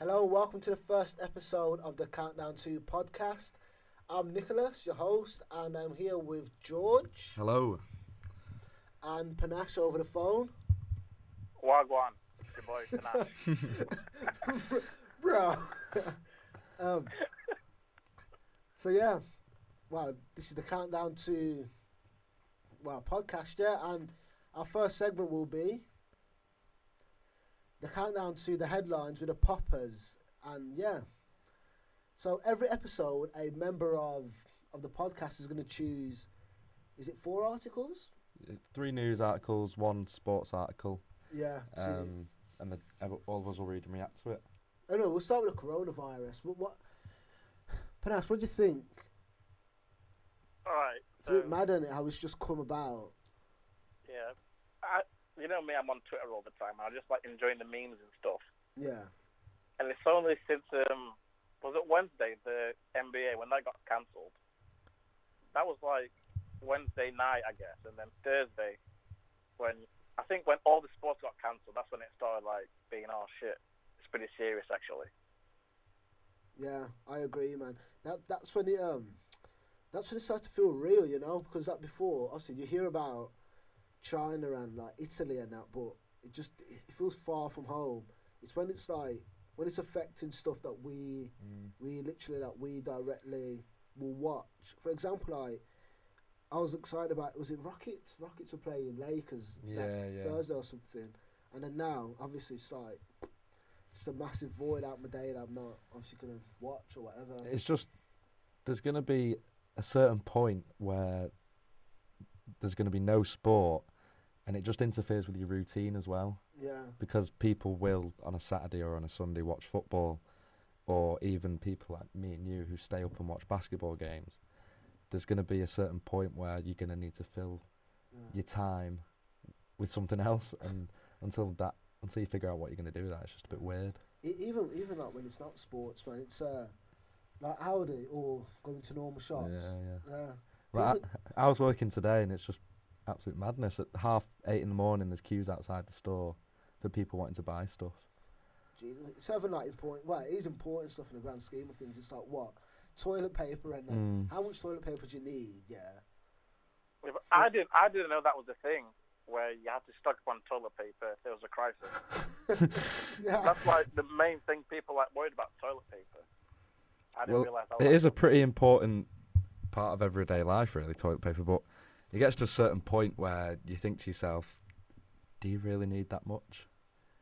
Hello, welcome to the first episode of the Countdown to podcast. I'm Nicholas, your host, and I'm here with George. Hello. And Panache over the phone. Wagwan, it's your boy Panache. Bro. So yeah, well, this is the Countdown to, podcast, yeah, and our first segment will be the countdown to the headlines with the poppers. And yeah, so every episode a member of the podcast is going to choose, is it 4 articles? 3 news articles, 1 sports article. Yeah. And all of us will read and react to it. Oh no, we'll start with the coronavirus. Panache, what do you think? Alright. It's a bit mad, isn't it, how it's just come about? Yeah. You know me, I'm on Twitter all the time. I just like enjoying the memes and stuff. Yeah. And it's only since, was it Wednesday, the NBA, when that got cancelled? That was like Wednesday night, I guess. And then Thursday, when all the sports got cancelled, that's when it started like being, oh shit, it's pretty serious actually. Yeah, I agree, man. That's when it started to feel real, you know, because that before, obviously, you hear about China and like Italy and that, but it feels far from home. It's when it's affecting stuff that we directly will watch. For example, like I was excited about, was it Rockets? Rockets were playing Lakers Thursday or something, and then now obviously it's like just a massive void out my day that I'm not obviously gonna watch or whatever. It's just there's gonna be a certain point where there's gonna be no sport, and it just interferes with your routine as well. Yeah. Because people will on a Saturday or on a Sunday watch football, or even people like me and you who stay up and watch basketball games. There's going to be a certain point where you're going to need to fill your time with something else, and until you figure out what you're going to do with that, it's just a bit weird. Even like when it's not sports, man, it's like Aldi or going to normal shops. Yeah. Well, I was working today, and it's just absolute madness. At 8:30 in the morning, there's queues outside the store for people wanting to buy stuff. Jeez, it's ever not important. Well, it is important stuff in the grand scheme of things. It's like what? Toilet paper and how much toilet paper do you need? Yeah. I didn't know that was a thing where you had to stock up on toilet paper if there was a crisis. Yeah. That's like the main thing people like worried about, toilet paper. I didn't realize that. It is a pretty important part of everyday life, really, toilet paper. But it gets to a certain point where you think to yourself, "Do you really need that much?"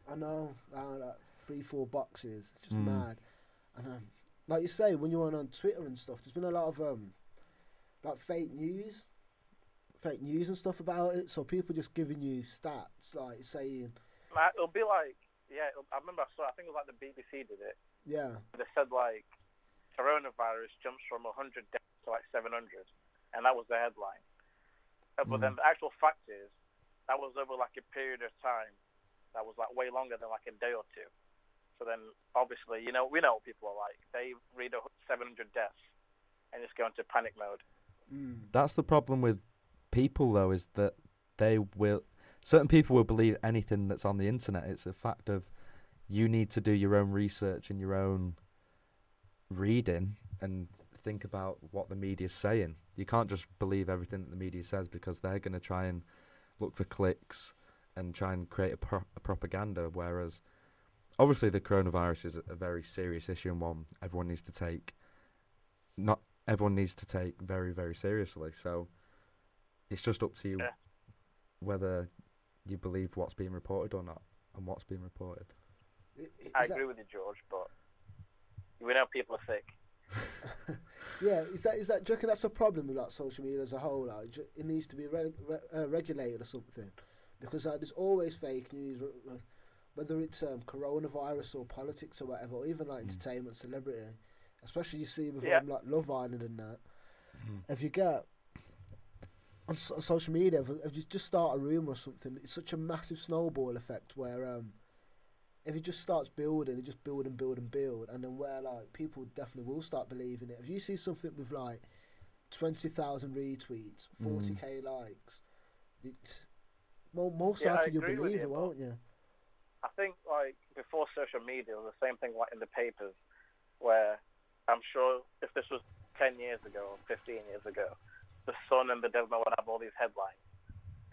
I know, like 3-4 boxes. It's just mad. And like you say, when you're on Twitter and stuff, there's been a lot of like fake news and stuff about it. So people just giving you stats, like saying, it'll be like, I remember I think it was like the BBC did it. Yeah. They said like coronavirus jumps from 100 deaths to like 700, and that was the headline. But then the actual fact is that was over like a period of time that was like way longer than like a day or two. So then, obviously, we know what people are like. They read 700 deaths and just go into panic mode. That's the problem with people, though, is that certain people will believe anything that's on the internet. It's a fact of you need to do your own research and your own reading and think about what the media's saying. You can't just believe everything that the media says, because they're going to try and look for clicks and try and create a propaganda, whereas obviously the coronavirus is a very serious issue and one everyone needs to take very, very seriously. So it's just up to you whether you believe what's being reported or not, and what's being reported. I agree with you, George, but we know people are sick. Yeah, is that? Do you reckon that's a problem with like social media as a whole? Like, it needs to be regulated or something, because there's always fake news, whether it's coronavirus or politics or whatever, or even like entertainment, celebrity. Especially you see with like Love Island and that. If you get on social media, if you just start a rumour or something, it's such a massive snowball effect where if it just starts building, it just build and build and build, and then where like people definitely will start believing it. If you see something with like 20,000 retweets, 40k likes, most likely you'll believe it, won't you? I think like before social media, it was the same thing like in the papers, where I'm sure if this was 10 years ago or 15 years ago, the Sun and the Daily Mail would have all these headlines,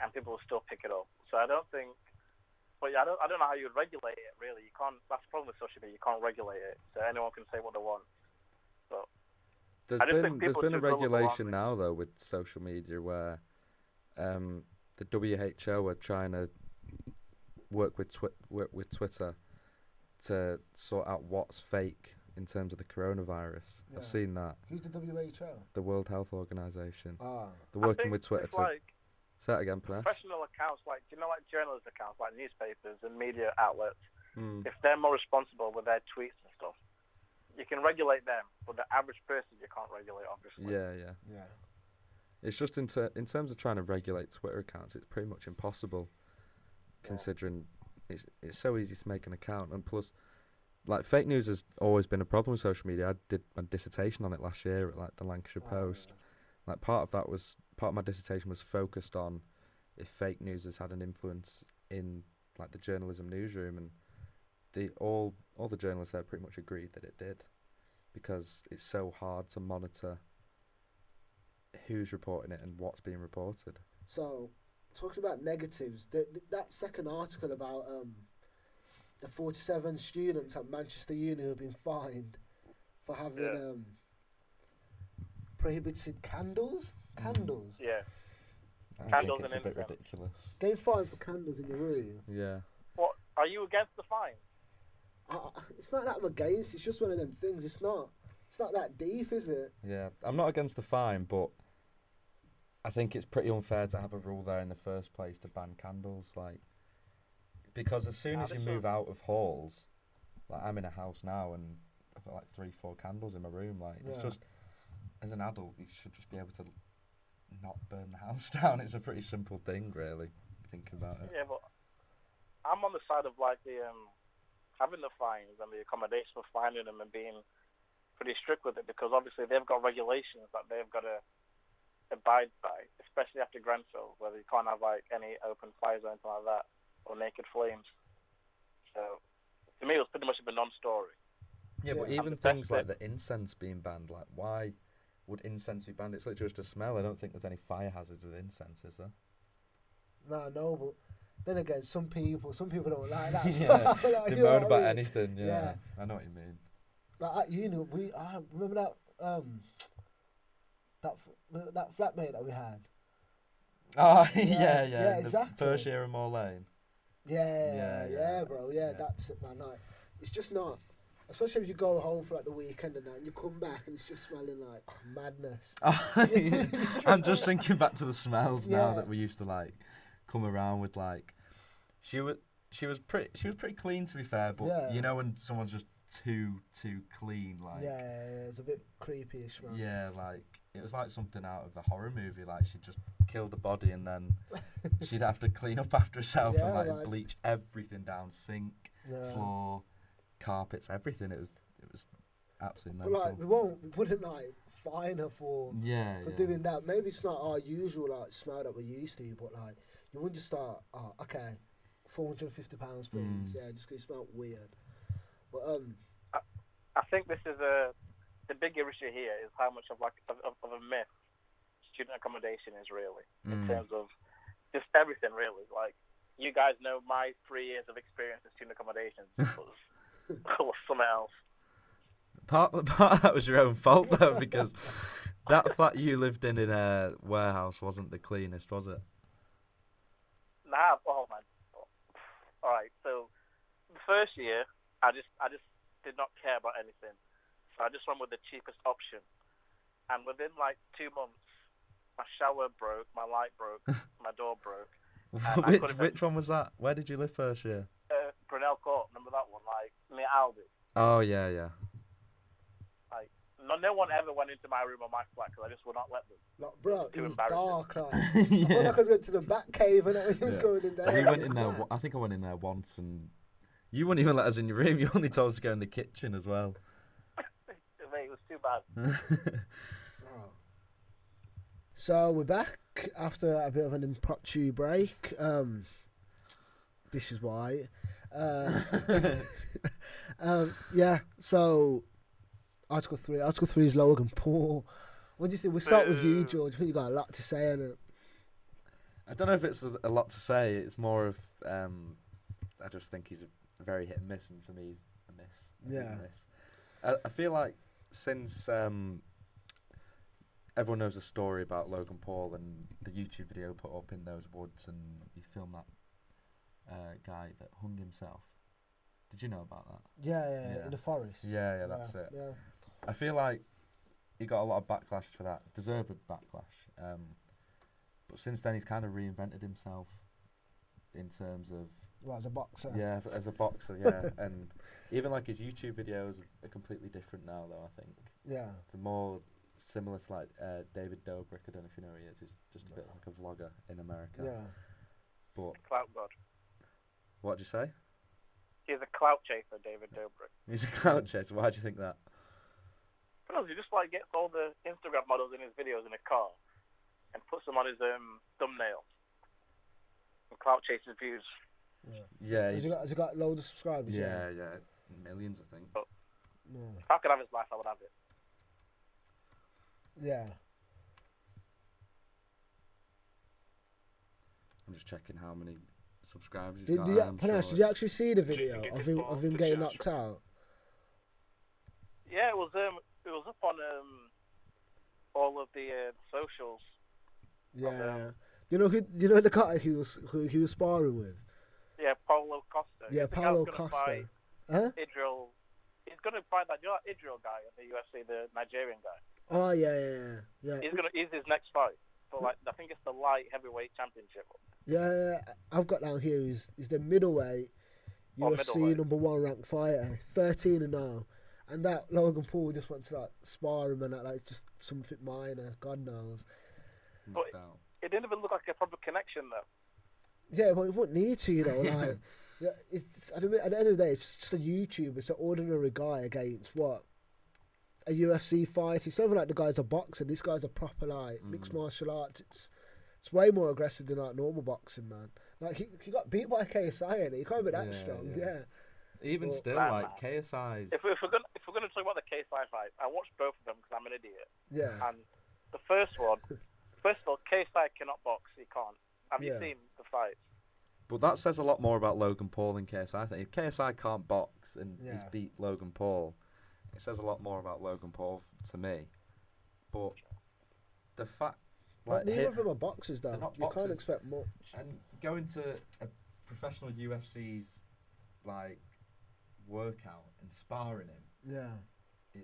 and people would still pick it up. So I don't think, but yeah, I don't know how you would regulate it. Really, you can't. That's the problem with social media. You can't regulate it, so anyone can say what they want. But There's been a regulation now though with social media where the WHO are trying to work with Twitter to sort out what's fake in terms of the coronavirus. Yeah. I've seen that. Who's the WHO? The World Health Organization. Ah. They're working with Twitter to... Like say that again, Panesh. professional accounts, like, you know, like journalist accounts, like newspapers and media outlets, Mm. if they're more responsible with their tweets and stuff, you can regulate them, but the average person you can't regulate, obviously. Yeah. It's just in terms of trying to regulate Twitter accounts, it's pretty much impossible, considering it's so easy to make an account, and plus, like, fake news has always been a problem with social media. I did my dissertation on it last year at like the Lancashire Post. Yeah. Like part of my dissertation was focused on if fake news has had an influence in like the journalism newsroom, and all the journalists there pretty much agreed that it did, because it's so hard to monitor who's reporting it and what's being reported. So, talking about negatives, that second article about the 47 students at Manchester Uni who have been fined for having prohibited candles. Yeah. I Candles think it's and a bit incense. ridiculous. Getting fined for candles in your room. Yeah. What, are you against the fine? It's not that I'm against. It's just one of them things. It's not that deep, is it? Yeah, I'm not against the fine, but I think it's pretty unfair to have a rule there in the first place to ban candles, like, because as soon as you move out of halls, like I'm in a house now and I've got like 3-4 candles in my room, like it's just, as an adult, you should just be able to not burn the house down. It's a pretty simple thing, really, thinking about it. Yeah, but I'm on the side of like the having the fines and the accommodation for finding them and being pretty strict with it, because obviously they've got regulations that they've got to abide by, especially after Grenfell, where you can't have like any open fires or anything like that, or naked flames. So to me, it was pretty much a non-story. Yeah, but even things like the incense being banned, like why would incense be banned? It's literally just a smell. I don't think there's any fire hazards with incense, is there? No, but then again, some people don't like that. Yeah, like, they you know moan what about I mean? anything. Yeah, Yeah. I know what you mean. Like at uni, I remember that flatmate that we had. Oh, Yeah, yeah, exactly. First year in Moor Lane. Yeah, bro. Yeah, that's it, man. Like, it's just not. Especially if you go home for like the weekend and that, and you come back and it's just smelling like madness. I'm just thinking back to the smells now Yeah. that we used to like come around with. Like, she was pretty clean, to be fair, but you know when someone's just too clean, like Yeah, it's a bit creepy-ish, man. yeah, like it was like something out of a horror movie. Like she'd just kill the body and then she'd have to clean up after herself and like man. bleach everything down, sink, floor, carpets, everything. It was absolutely mental. But like, we wouldn't like fine her for doing that. Maybe it's not our usual like smell that we're used to, but like you wouldn't just start. Oh, okay, £450, please. Yeah, just 'cause it smelled weird. But I think this is the bigger issue here is how much of a myth student accommodation is really in terms of just everything really. Like, you guys know my 3 years of experience in student accommodation was something else. Part of that was your own fault though, because that flat you lived in a warehouse wasn't the cleanest, was it? Nah, oh man. All right, so the first year, I just did not care about anything, so I just went with the cheapest option. And within like 2 months, my shower broke, my light broke, my door broke. Which one was that? Where did you live first year? Brunel Court, remember that one? Like near Aldi. Oh yeah. Like no one ever went into my room or my flat because I just would not let them. like, bro, it was dark. Like, I Yeah. felt like I was going to the back cave and everything was going in there. We went in there. I think I went in there once, and you wouldn't even let us in your room. You only told us to go in the kitchen as well. Mate, it was too bad. So we're back after a bit of an impromptu break. This is why. Yeah. So Article 3. Article 3 is Logan Paul. What do you think? We'll start with you, George. I think you got a lot to say on it. I don't know if it's a lot to say. It's more of I just think he's a very hit and miss, and for me, he's a miss. Yeah. I feel like since everyone knows the story about Logan Paul and the YouTube video put up in those woods, and he filmed that guy that hung himself. Did you know about that? Yeah, in the forest. Yeah, that's it. Yeah. I feel like he got a lot of backlash for that, deserved backlash. But since then, he's kind of reinvented himself in terms of. Well, as a boxer. Yeah, as a boxer, yeah. And even like his YouTube videos are completely different now, though, I think. Yeah. They're more similar to like David Dobrik. I don't know if you know who he is. He's just a bit like a vlogger in America. Yeah. A But clout god. what'd you say? He's a clout chaser, David Dobrik. He's a clout chaser. Why do you think that? Because he just like gets all the Instagram models in his videos in a car and puts them on his thumbnail. And clout chases views. Yeah. Has he got loads of subscribers? Yeah, millions, I think. Yeah. If I could have his life, I would have it. Yeah. I'm just checking how many subscribers he's Did got. did you actually see the video of him getting knocked out? Yeah, it was up on all of the socials. Yeah. You know the guy who he was sparring with? Yeah, Paulo Costa. Yeah, Paulo Costa. Huh? Idril. He's gonna fight that. You know that Idril guy in the UFC, the Nigerian guy. Oh yeah. He's his next fight. But like, I think it's the light heavyweight championship. Yeah, I've got down here. He's the middleweight UFC number 1 ranked fighter, 13-0, and that Logan Paul just wants to like spar him and that, like just something minor. God knows. But it didn't even look like a proper connection though. Yeah, but it wouldn't need to, you know. Like, yeah, it's at the end of the day, it's just a YouTuber. It's an ordinary guy against what a UFC fight. It's something like the guy's a boxer. This guy's a proper like mixed martial arts. It's way more aggressive than like normal boxing, man. Like he got beat by KSI, and he can't be that strong. Yeah. Even But, still, like KSI's. If we're gonna talk about the KSI fight, I watched both of them because I'm an idiot. Yeah. And the first one, first of all, KSI cannot box. He can't. Have you seen the fight? But that says a lot more about Logan Paul than KSI. I think if KSI can't box and he's beat Logan Paul, it says a lot more about Logan Paul to me. But the fact, like, neither of them are boxers, though. You can't expect much. And going to a professional UFC's like workout and sparring him. Yeah.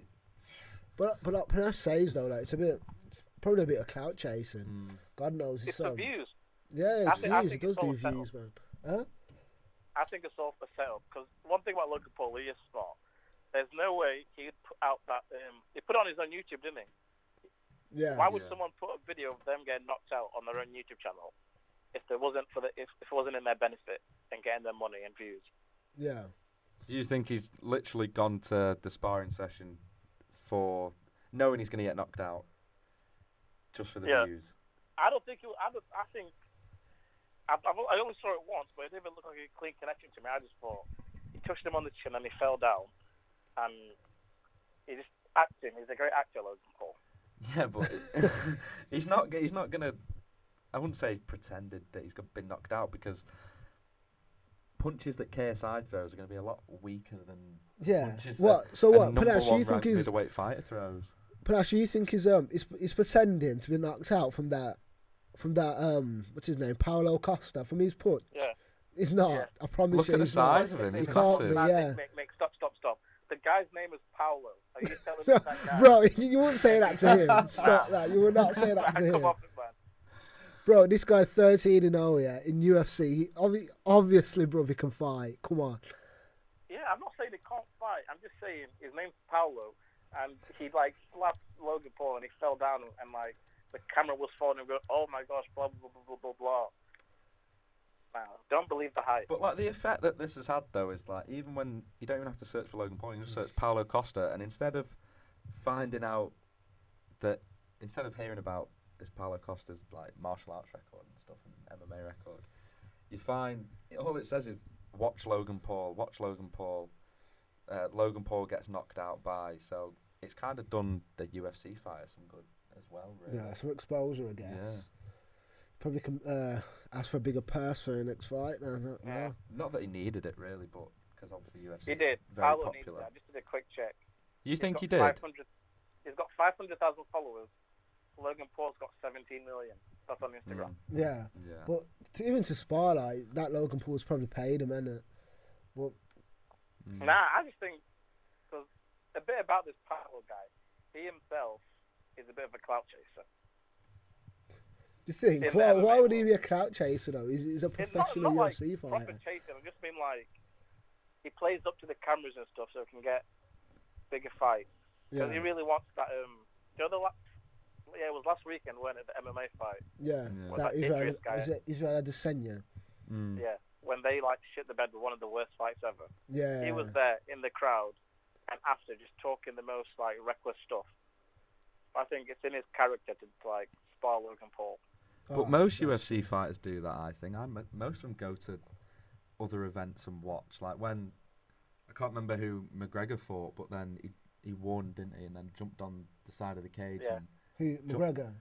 But like Panache says though, like it's probably a bit of clout chasing. God knows it's the views. Yeah, it's I views. think It does it's all do views, man. Huh? I think it's all a setup. Because one thing about Logan Paul, he is smart. There's no way he'd put out that. He put it on his own YouTube, didn't he? Yeah. Why would someone put a video of them getting knocked out on their own YouTube channel if it wasn't in their benefit and getting their money and views? Yeah. So you think he's literally gone to the sparring session for knowing he's going to get knocked out just for the views? I don't think I think. I only saw it once, but it didn't even look like a clean connection to me. I just thought he touched him on the chin and he fell down, and he just acting. He's a great actor, Logan Paul. Yeah, but he's not gonna. I wouldn't say he pretended that he's been knocked out, because punches that KSI throws are going to be a lot weaker than punches that Panache, you think he's middleweight fighter throws? Panache, you think he's pretending to be knocked out from that what's his name, Paulo Costa, from his punch? Yeah. He's not. Yeah. I promise Look you. at the he's size not. of him. He's He can't massive. be. Yeah. Mick, stop. The guy's name is Paulo. Are you telling me that guy? Bro, you wouldn't say that to him. Stop that. You would not say that to him. Come off it, man. Bro, this guy 13-0, yeah, in UFC. Obviously, bro, he can fight. Come on. Yeah, I'm not saying he can't fight. I'm just saying his name's Paulo, and he like slapped Logan Paul and he fell down, and like the camera was following him going, oh my gosh, blah blah blah blah blah blah. Wow, don't believe the hype. But like the effect that this has had though is like, even when you don't even have to search for Logan Paul, you just search Paulo Costa, and instead of hearing about this Paulo Costa's like martial arts record and stuff and MMA record, you find all it says is watch Logan Paul. Logan Paul gets knocked out by, so it's kind of done the UFC fighter some good as well, really. Yeah, some exposure, I guess. Yeah. Probably can ask for a bigger purse for the next fight. Then, Yeah. Not that he needed it, really, but because obviously UFC He is did. very Paolo needs popular. it. I just did a quick check. You think got he did? 500 He's got 500,000 followers. Logan Paul's got 17 million. That's on Instagram. Yeah. Yeah. But even to spar like that, Logan Paul's probably paid him, innit? But Nah, I just think, because a bit about this Paolo guy, he himself is a bit of a clout chaser. you think, In why the would he MMA be a clout chaser though? He's a It's professional not UFC like proper fighter. chasing. I just mean like he plays up to the cameras and stuff so he can get bigger fights. Because he Yeah, really wants that. The other it was last weekend, wasn't it? The MMA fight. yeah. Yeah. That That Idris guy. Israel Adesanya. Yeah, when they like shit the bed with one of the worst fights ever. Yeah. He was there in the crowd, and after just talking the most like reckless stuff. I think it's in his character to like spar Logan Paul. But Oh, most that's- UFC fighters do that, I think. Most of them go to other events and watch. Like when, I can't remember who McGregor fought, but then he won, didn't he? And then jumped on the side of the cage. Yeah. And Who, McGregor?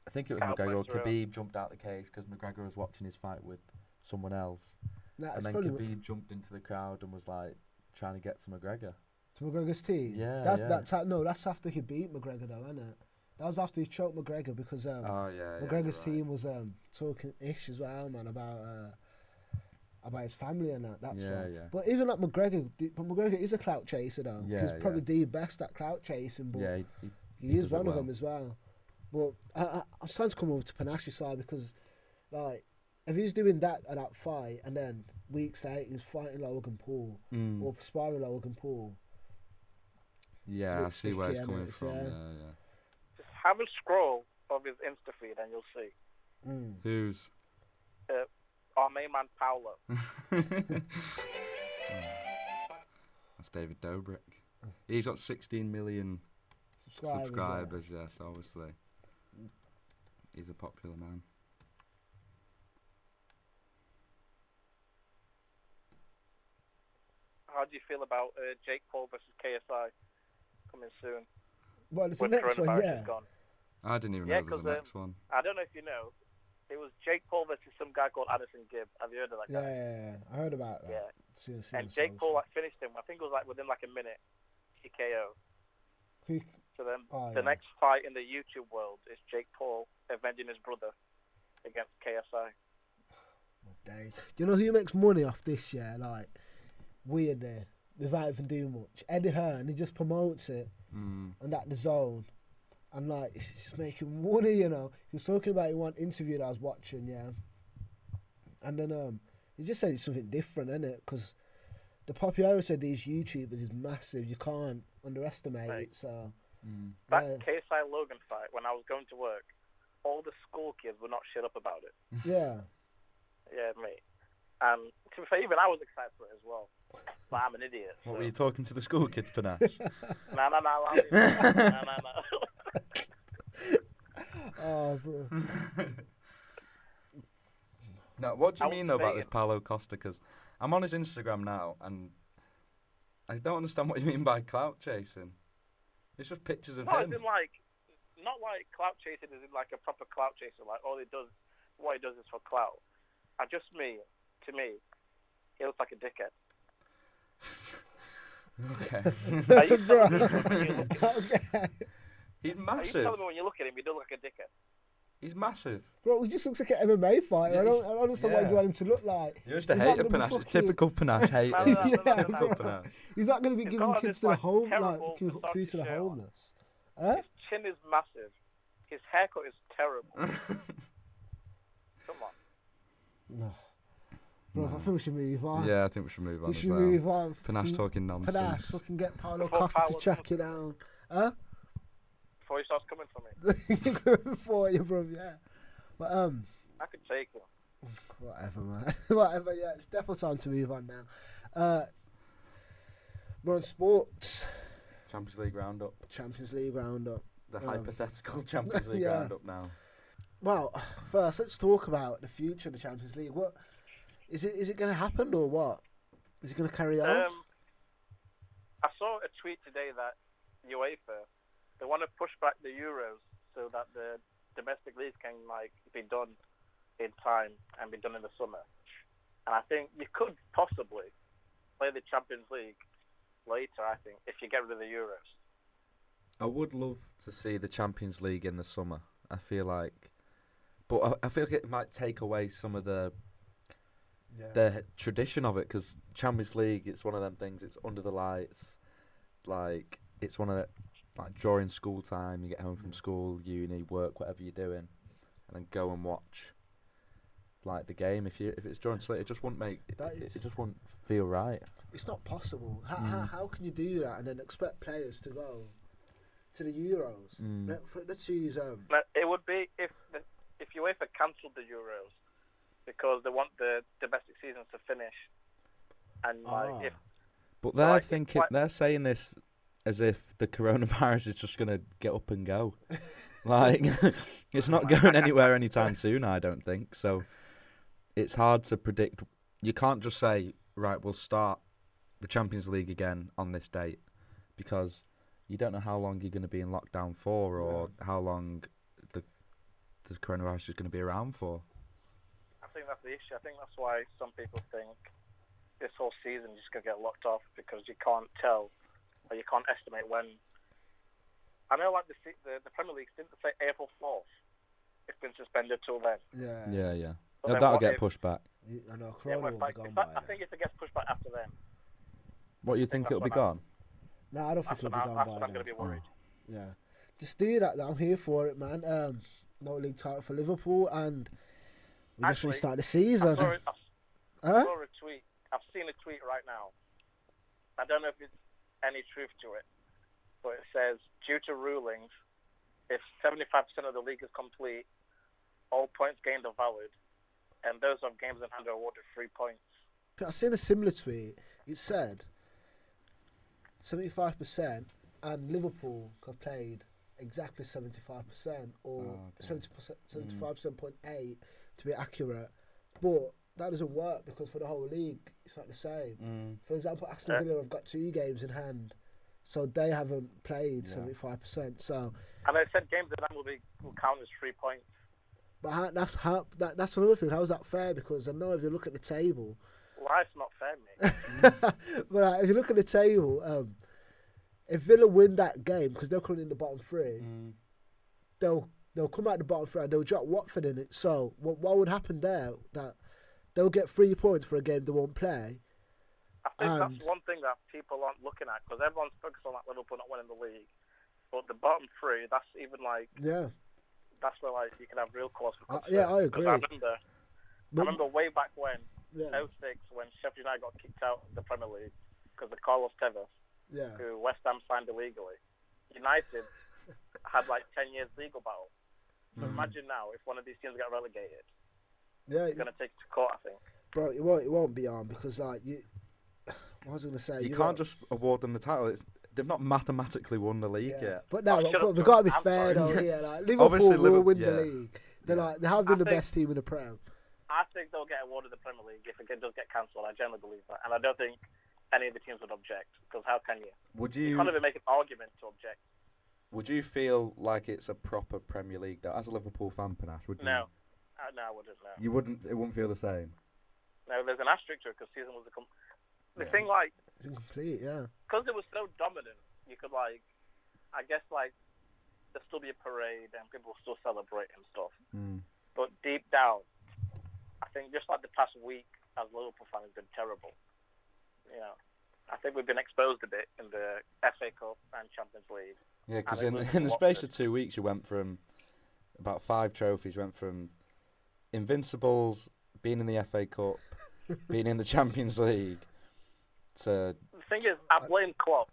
I think it was Kyle McGregor or Fletcher. Khabib jumped out the cage because McGregor was watching his fight with someone else. Nah, it's And then probably Khabib jumped into the crowd and was like trying to get to McGregor. to McGregor's team. Yeah, That's yeah. that's after he beat McGregor though, isn't it? That was after he choked McGregor because Oh yeah. McGregor's you're right. team was talking ish as well, man, about his family and that. That's Yeah, why. yeah. But even like McGregor is a clout chaser though. Yeah, He's yeah. probably the best at clout chasing, but Yeah, he is does it one of well. them as well. But I'm starting to come over to Panash's side because, like, if he's doing that at that fight and then weeks later he's fighting Logan Paul or sparring Logan Paul, Yeah, I it's see where sticky, it's coming innit? from. Yeah. Yeah. Just have a scroll of his Insta feed and you'll see. Who's? Our main man Paolo. That's David Dobrik. He's got 16 million subscribers, yes, obviously. He's a popular man. How do you feel about Jake Paul versus KSI coming soon? Well, it's the When next one, coronavirus yeah. is gone. I didn't even Yeah, know there was a 'cause, next one. I don't know if you know. It was Jake Paul versus some guy called Addison Gibb. Have you heard of that Yeah, guy? yeah, I heard about that. Yeah. Seen And on Jake social. Paul like finished him. I think it was like within like a minute. TKO. Who? So then Oh, the yeah. next fight in the YouTube world is Jake Paul avenging his brother against KSI. Day. Do you know who makes money off this? Yeah, like weirdly, without even doing much. Eddie Hearn, he just promotes it and that the zone, and like he's just making money. You know, he was talking about it in one interview that I was watching. Yeah, and then he just said it's something different, isn't it? Because the popularity of these YouTubers is massive. You can't underestimate Right. it. So That yeah, KSI Logan fight, when I was going to work, all the school kids would not shut up about it. yeah. Yeah, mate. And to be fair, even I was excited for it as well. But I'm an idiot. What so. were you talking to the school kids, Panache? No. No. Oh, bro. No, what do I you was mean though about this saying- Paulo Costa? Because I'm on his Instagram now, and I don't understand what you mean by clout chasing. It's just pictures of No, him. as in like, not like clout chasing as in like a proper clout chaser. Like all he does, what he does is for clout. And just to me, he looks like a dickhead. Okay. Are you Bro. telling me when you look at Okay. He's Are you massive. telling me when you look at him, he does look like a dickhead? He's massive. Bro, he just looks like an MMA fighter. Yeah, I don't understand what yeah. you want him to look like. You're just a He's not hater, gonna be Panache. fucking- Typical Panache hater. No, no, no, Yeah, Typical bro. Panache. He's not going to be He's giving got kids this, to the like, home, like terrible food to the misogyny shirt on. homeless. Huh? His chin is massive. His haircut is terrible. Come on. No. Bro, I think we should move on. Yeah, I think we should move on we as should well. move on. Panache talking Panache, nonsense. fucking get Paulo Before Costa to Paulo track comes- you down. Huh? Before he starts coming for me, You're going for you, bro, yeah. But, I could take him. whatever, man. Whatever, yeah, it's definitely time to move on now. We're on sports. Champions League roundup. Champions League roundup. The hypothetical Champions League yeah. roundup now. Well, first, let's talk about the future of the Champions League. Is it going to happen or what? Is it going to carry on? I saw a tweet today that UEFA, they want to push back the Euros so that the domestic leagues can be done in time and be done in the summer. And I think you could possibly play the Champions League later, I think, if you get rid of the Euros. I would love to see the Champions League in the summer. I feel like, but I feel like it might take away some of the tradition of it, because Champions League, it's one of them things. It's under the lights, it's one of the, during school time. You get home from school, uni, work, whatever you're doing, and then go and watch the game. If it's during sleep, it just wouldn't it just wouldn't feel right. It's not possible. How can you do that and then expect players to go to the Euros? Let's use It would be if UEFA cancelled the Euros because they want the domestic season to finish, and But they're thinking, they're saying this as if the coronavirus is just gonna get up and go. It's not going anywhere anytime soon, I don't think. So it's hard to predict. You can't just say, right, we'll start the Champions League again on this date, because you don't know how long you're going to be in lockdown for, or how long the coronavirus is going to be around for. I think that's the issue. I think that's why some people think this whole season is just going to get locked off, because you can't tell, or you can't estimate when. I know, the Premier League didn't say April 4th. It's been suspended till then. Yeah. That'll get pushed back. I know, Corona will be gone by then. I think if it gets pushed back after then. What, you think it'll be gone? No, I don't think it'll be gone by then. I'm going to be worried. Yeah. Just do that. I'm here for it, man. No league title for Liverpool, and we just restart the season. I saw a tweet. I've seen a tweet right now. I don't know if it's any truth to it, but it says, due to rulings, if 75% of the league is complete, all points gained are valid, and those of games in hand are awarded 3 points. I've seen a similar tweet. It said 75%, and Liverpool have played exactly 75%, or 75.8 to be accurate. But that doesn't work, because for the whole league, it's not the same. For example, Aston Villa have got 2 games in hand, so they haven't played 75%. So, and they said games in hand will count as 3 points. But that's another thing. How is that fair? Because I know if you look at the table, life's not fair, mate. But if you look at the table, if Villa win that game, because they're currently in the bottom 3, they'll come out the bottom 3 and they'll drop Watford in it. So what would happen there? That they'll get 3 points for a game they won't play. I think that's one thing that people aren't looking at, because everyone's focused on Liverpool not winning the league, but the bottom 3, that's even that's where you can have real cause for concern. I agree. I remember way back when, 06, when Sheffield United got kicked out of the Premier League because of Carlos Tevez, who West Ham signed illegally. United had 10 years legal battle. So imagine now if one of these teams got relegated. It's going to take it to court, I think. Bro, it won't be on, because what was I going to say? You can't just award them the title. They've not mathematically won the league yet. But no, we've got to be fair though. Liverpool will win the league. They have been the best team in the Prem. I think they'll get awarded the Premier League if it does get cancelled. I generally believe that, and I don't think any of the teams would object, because how can you? You can't even make an argument to object. Would you feel like it's a proper Premier League though, as a Liverpool fan, Panache? Would you? No, I wouldn't. No. You wouldn't. It wouldn't feel the same. No, there's an asterisk to it, because season was the thing, it's incomplete, because it was so dominant. You could I guess there'll still be a parade and people will still celebrate and stuff. But deep down, I think just the past week as Liverpool fans has been terrible. I think we've been exposed a bit in the FA Cup and Champions League. Yeah, because in the space of 2 weeks, you went from about 5 trophies. You went from Invincibles, being in the FA Cup, being in the Champions League, to... The thing is, I blame Klopp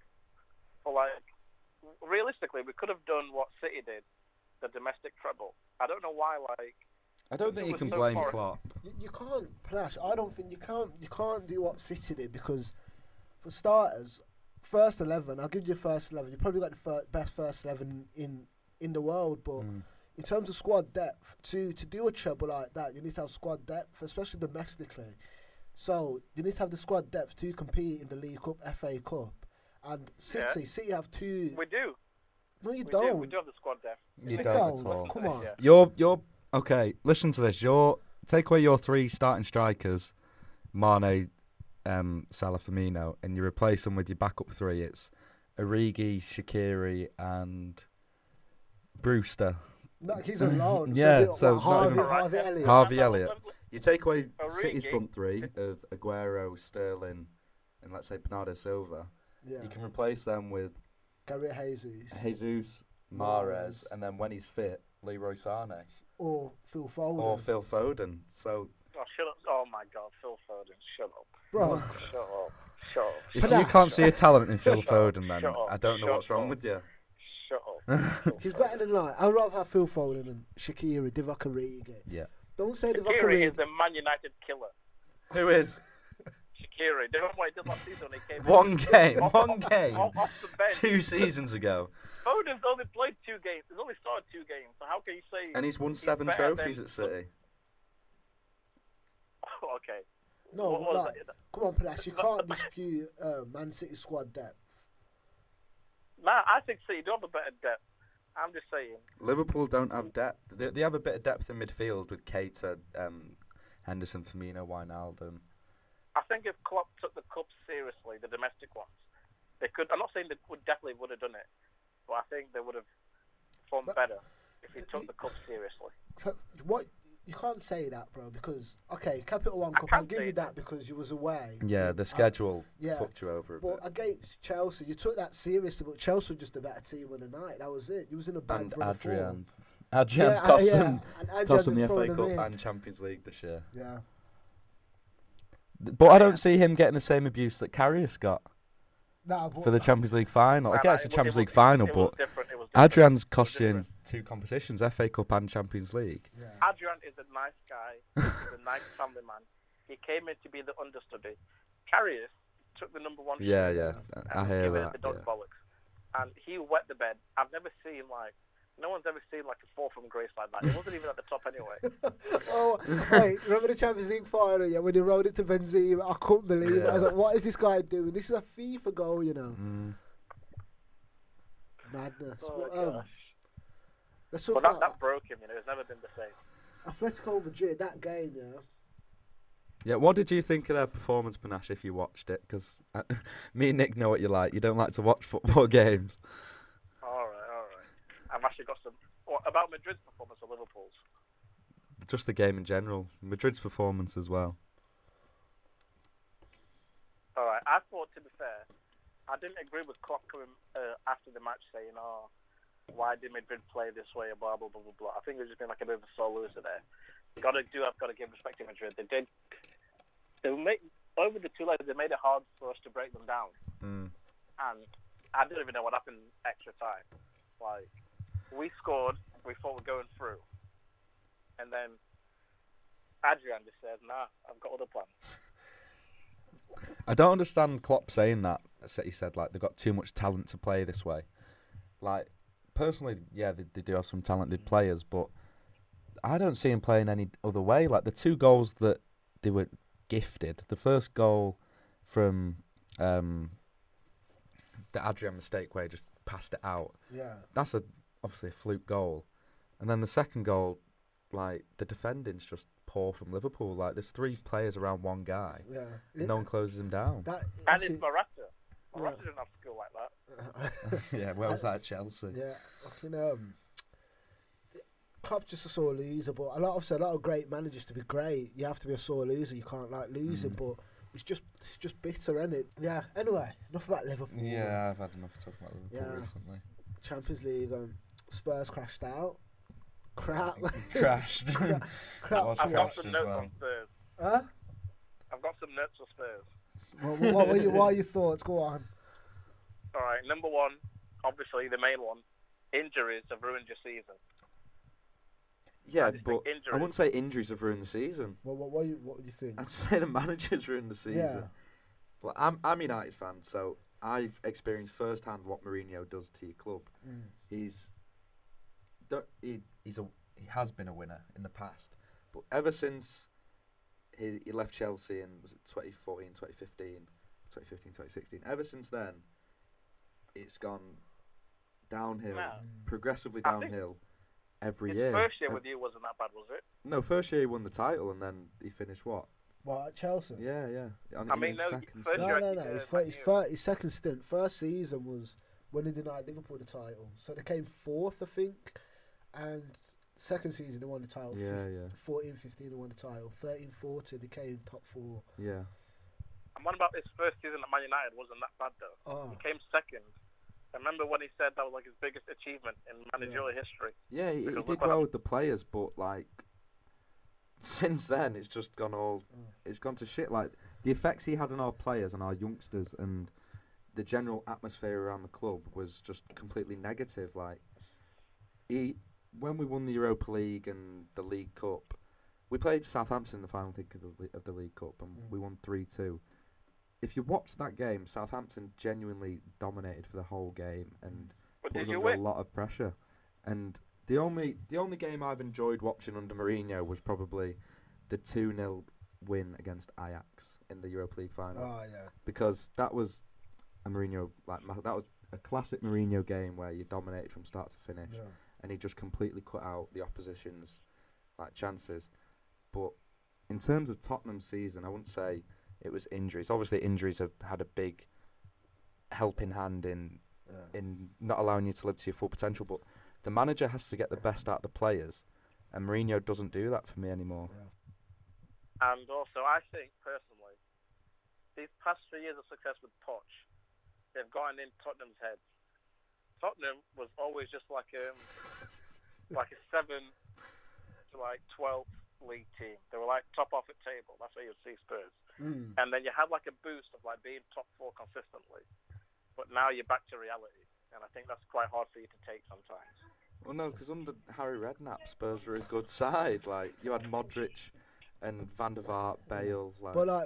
for, realistically, we could have done what City did, the domestic treble. I don't know why, I don't think you can blame Klopp. You can't, Panache, I don't think you can't do what City did, because, for starters, first 11, I'll give you first 11. You probably got the best first 11 in the world, but in terms of squad depth, to do a treble like that, you need to have squad depth, especially domestically. So you need to have the squad depth to compete in the League Cup, FA Cup, and City have two. We do. No, you We don't. do. We do have the squad depth. You You don't at don't. all. Come on. Yeah. You're okay. Listen to this. Take away your 3 starting strikers, Mane, Salah, Firmino, and you replace them with your backup 3. It's Origi, Shaqiri, and Brewster. No, he's alone. Yeah, so not even- Harvey Elliott. Harvey Elliott. You take away Origi. City's front 3 of Aguero, Sterling, and let's say Bernardo Silva. Yeah. You can replace them with Gabriel Jesus. Jesus, Mahrez, and then when he's fit, Leroy Sané Or Phil Foden. or Phil Foden. So Oh, shut up. Oh, my God. Phil Foden. Shut up. Bro, Shut up. Shut up. if Panache. you can't see a talent in Phil Shut up, Foden, then shut up, I don't know shut what's wrong up. with you. Shut up. he's better than like. I'd rather have Phil Foden and Shaqiri, Divock Origi. Yeah. Don't say Divock Shaqiri is Origi. the Man United killer. Who is? Shaqiri. Do you remember what he did last season when he came One in? game. Off- One off- game. Off the bench. 2 seasons ago. Foden's only played 2 games. He's only started 2 games. So how can you say... And he's won 7 better trophies than- at City. Okay. No, What but was like, it? come on, Panache. You can't dispute Man City squad depth. Nah, I think City do have a better depth. I'm just saying. Liverpool don't have depth. They have a bit of depth in midfield with Keita, Henderson, Firmino, Wijnaldum. I think if Klopp took the cup seriously, the domestic ones, they could. I'm not saying they definitely would have done it, but I think they would have performed better if he took the cup seriously. What you can't say that, bro, because Capital One I Cup. can I'll give say you that because you was away. Yeah, the schedule yeah. fucked you over a But bit. against Chelsea, you took that seriously. But Chelsea were just a better team on the night. That was it. You was in a bad And run of form. Adrian's Yeah, cost yeah. them, And Adrian's cost them the been FA throwing them Cup in. and Champions League this year. Yeah. But I don't see him getting the same abuse that Karius got Nah, but for the Champions League final. I Nah, guess it the was- Champions it was- League final, it was but different. It was different. Adrian's It was cost you in different. 2 competitions, FA Cup and Champions League. yeah. Adrian is a nice guy. He's a nice family man. He came in to be the understudy. Karius took the number 1. Yeah, shot yeah, and I hear gave it that. the dog Yeah. bollocks. And he wet the bed. I've never seen no one's ever seen a fall from grace like that. He wasn't even at the top anyway. Oh, wait, remember the Champions League final? Yeah, when he rode it to Benzema, I couldn't believe it. I was like, "What is this guy doing? This is a FIFA goal, you know." Madness. Oh, But, gosh. let's talk But about that broke him. It's never been the same. Atletico Madrid. That game, yeah. Yeah, what did you think of their performance, Panache, if you watched it? Because me and Nick know what you like. You don't like to watch football games. All right. I've actually got some. What about Madrid's performance or Liverpool's? Just the game in general. Madrid's performance as well. All right. I thought, to be fair, I didn't agree with Klopp coming after the match saying, why did Madrid play this way, blah, blah, blah, blah, blah. I think there's just been like a bit of a sore loser there. I've got to give respect to Madrid. Over the 2 legs, they made it hard for us to break them down. And I didn't even know what happened extra time. We scored, we thought we're going through. And then Adrian just said, nah, I've got other plans. I don't understand Klopp saying that. He said, they've got too much talent to play this way. Personally, yeah, they do have some talented players, but I don't see him playing any other way. The 2 goals that they were gifted, the first goal from the Adrian mistake where he just passed it out. Yeah. That's obviously a fluke goal. And then the second goal, the defending's just poor from Liverpool. There's 3 players around one guy. Yeah. No one closes him down. And it's Morata. Morata didn't have skill like that. Yeah, where was that at Chelsea? Yeah, Klopp's just a sore loser, but a lot of great managers, to be great, you have to be a sore loser. You can't losing, but it's just bitter, isn't it? Yeah. Anyway, enough about Liverpool. Yeah, I've had enough to talk about Liverpool Yeah. recently. Champions League, Spurs crashed out. Crap. Crashed. Crap. Was I've got crashed some as notes well. on Spurs. Huh? I've got some notes on Spurs. What are your thoughts? Go on. All right, number 1, obviously the main one, injuries have ruined your season. Yeah, just but think injuries. I wouldn't say injuries have ruined the season. What do you think? I'd say the managers ruined the season. Well, I'm a United fan, so I've experienced firsthand what Mourinho does to your club. He has been a winner in the past, but ever since he left Chelsea in, was it 2014, 2015, 2016. Ever since then, it's gone downhill, progressively downhill every year. His first year with you wasn't that bad, was it? No, first year he won the title, and then he finished what? What, at Chelsea? Yeah. I mean, no, second No. His second stint. First season was when he denied Liverpool the title. So they came fourth, I think. And second season they won the title. 14-15 they won the title. 13-14 they came top 4. Yeah. And what about his first season at Man United? Wasn't that bad though? Oh. He came second. I remember when he said that was like his biggest achievement in managerial history. Yeah, he did well with the players, but like since then it's just gone it's gone to shit. Like the effects he had on our players and our youngsters and the general atmosphere around the club was just completely negative. Like when we won the Europa League and the League Cup, we played Southampton in the final thing of the League Cup and we won 3-2. If you watch that game, Southampton genuinely dominated for the whole game and put us under a lot of pressure. And the only game I've enjoyed watching under Mourinho was probably the 2-0 win against Ajax in the Europa League final. Oh yeah. Because that was a Mourinho that was a classic Mourinho game where you dominated from start to finish, and he just completely cut out the opposition's chances. But in terms of Tottenham's season, I wouldn't say it was injuries. Obviously, injuries have had a big helping hand in not allowing you to live to your full potential. But the manager has to get the best out of the players, and Mourinho doesn't do that for me anymore. Yeah. And also, I think personally, these past 3 years of success with Poch, they've gotten in Tottenham's heads. Tottenham was always just like a 7 to 12th league team. They were like top off at table. That's where you'd see Spurs. And then you had like a boost of like being top 4 consistently. But now you're back to reality, and I think that's quite hard for you to take sometimes. Well, no, because under Harry Redknapp, Spurs were a good side. Like you had Modric and Van der Vaart, Bale. But I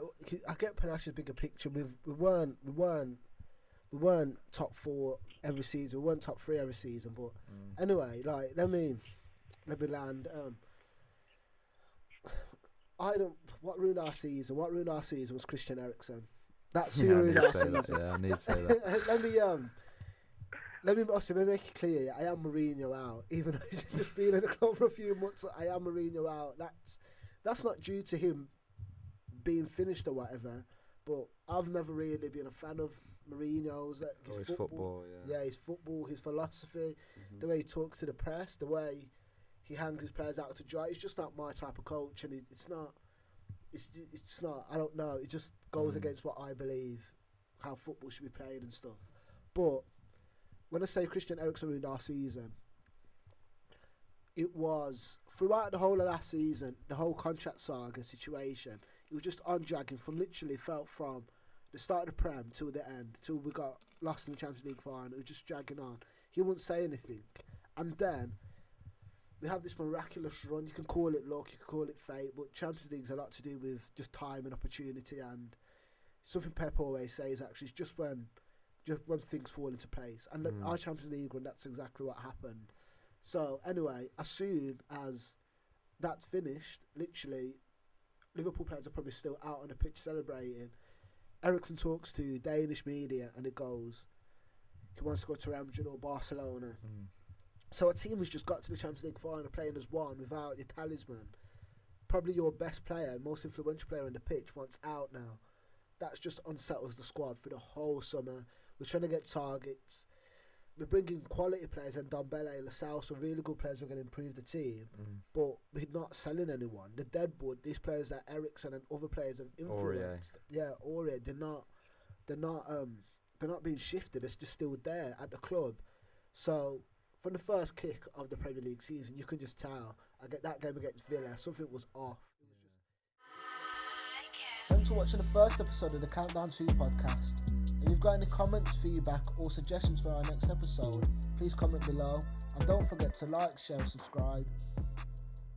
get Panash's bigger picture. We weren't top 4 every season. We weren't top 3 every season. But anyway, let me land. What ruined our season? What ruined our season was Christian Eriksen. That's who ruined our season. I need to say that. Let me make it clear. I am Mourinho out, even though he's just been in the club for a few months. I am Mourinho out. That's not due to him being finished or whatever. But I've never really been a fan of Mourinho's. His football. His football, his philosophy, the way he talks to the press, the way he hangs his players out to dry. It's just not my type of coach, and it's not. I don't know. It just goes against what I believe, how football should be played and stuff. But when I say Christian Eriksen ruined our season, it was throughout the whole of last season, the whole contract saga situation. It was just on dragging from the start of the Prem till the end, till we got lost in the Champions League final. It was just dragging on. He wouldn't say anything, and then we have this miraculous run. You can call it luck, you can call it fate, but Champions League's a lot to do with just time and opportunity. And something Pep always says actually is just when things fall into place. And our Champions League run, that's exactly what happened. So anyway, as soon as that's finished, literally, Liverpool players are probably still out on the pitch celebrating. Eriksen talks to Danish media and it goes, he wants to go to Real Madrid or Barcelona. So a team has just got to the Champions League final playing as one without your talisman. Probably your best player, most influential player on the pitch, wants out now. That just unsettles the squad for the whole summer. We're trying to get targets. We're bringing quality players, and Dombele, Lascelles, so really good players who are going to improve the team. But we're not selling anyone. The deadwood, these players that Eriksen and other players have influenced. Aurier, they're not being shifted. It's just still there at the club. So from the first kick of the Premier League season, you can just tell. I get that game against Villa, something was off. Thanks for watching the first episode of the Countdown 2 podcast. If you've got any comments, feedback or suggestions for our next episode, please comment below. And don't forget to like, share and subscribe.